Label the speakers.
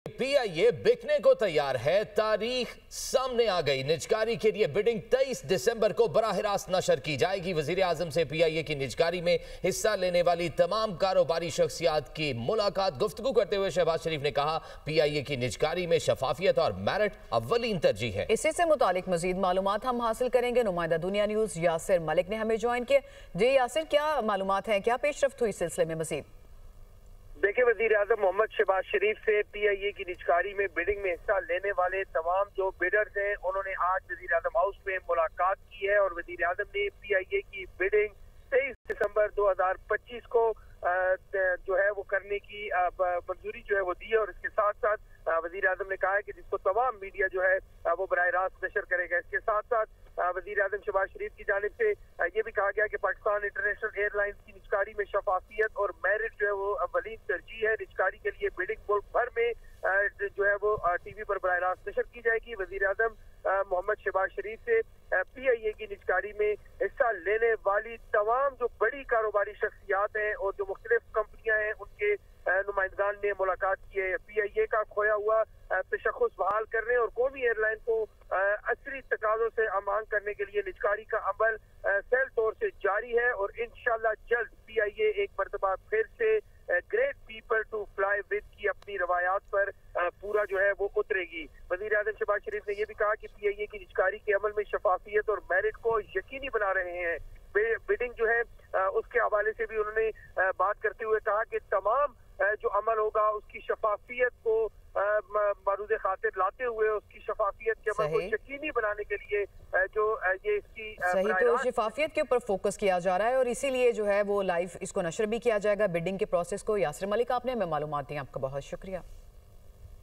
Speaker 1: PIA बिकने को तैयार है। तारीख सामने आ गई। निजकारी के लिए बिडिंग 23 दिसंबर को बराह रास्त नशर की जाएगी। वजीर आजम से PIA की निजकारी में हिस्सा लेने वाली तमाम कारोबारी शख्सियात की मुलाकात। गुफ्तगू करते हुए शहबाज शरीफ ने कहा, PIA की निजकारी में शफाफियत और मेरिट अव्वलीन तरजीह है।
Speaker 2: इसी से मुतालिक मजीद मालूमात हम हासिल करेंगे। नुमाइंदा दुनिया न्यूज यासिर मलिक ने हमें ज्वाइन किया। जी यासिर, क्या मालूमात है, क्या पेशरफ्त हुई सिलसिले में मजीद?
Speaker 3: देखिए, वजीर आजम मोहम्मद शहबाज शरीफ से PIA की निजकारी में बिडिंग में हिस्सा लेने वाले तमाम जो बिडर्स हैं, उन्होंने आज वजीर आजम हाउस में मुलाकात की है और वजीर आजम ने PIA की बिडिंग 23 दिसंबर 2025 को जो है वो करने की मंजूरी जो है वो दी है। और इसके साथ साथ वजीर आजम ने कहा है कि जिसको तमाम मीडिया जो है वो बराह रास्त नशर करेगा। इसके साथ साथ वजीर आजम शहबाज शरीफ की जानिब से ये भी कहा गया कि पाकिस्तान इंटरनेशनल एयरलाइंस की निजकारी में शफाफियत और मेरिट जो है वो अव्वलीन तरजीह है। निजकारी के लिए बिडिंग मुल्क भर में जो है वो TV पर बराह रास्त नशर की जाएगी। वजीर आजम मोहम्मद शहबाज शरीफ से PIA की निजकारी में हिस्सा लेने वाली तमाम जो बड़ी कारोबारी शख्सियात हैं और जो मुख्तलिफ कंपनियां हैं, उनके नुमाइंदगान ने मुलाकात की है। PIA का खोया हुआ तशख़्ख़ुस बहाल करने और कौमी एयरलाइन को असरी तकाज़ों से आमांग करने के लिए निजकारी का अमल सेल तौर से जारी है और इंशाअल्लाह जल्द PIA एक मरतबा फिर से great people to fly with की अपनी रवायात पर पूरा जो है वो उतरेगी। वज़ीर आज़म शहबाज शरीफ ने यह भी कहा कि PIA की निजकारी के अमल में शफाफियत और मेरिट को यकीनी बना रहे हैं। बिडिंग जो है उसके हवाले से भी उन्होंने बात करते हुए कहा कि तमाम जो अमल होगा उसकी शफाफियत को मरूद खातिर लाते हुए उसकी शफाफियत के अमल को यकीनी बनाने के लिए जो ये इसकी
Speaker 2: सही तो शफाफियत के ऊपर फोकस किया जा रहा है और इसीलिए जो है वो लाइव इसको नशर भी किया जाएगा बिडिंग के प्रोसेस को। यासिर मलिक, आपने हमें मालूमात दी, आपका बहुत शुक्रिया।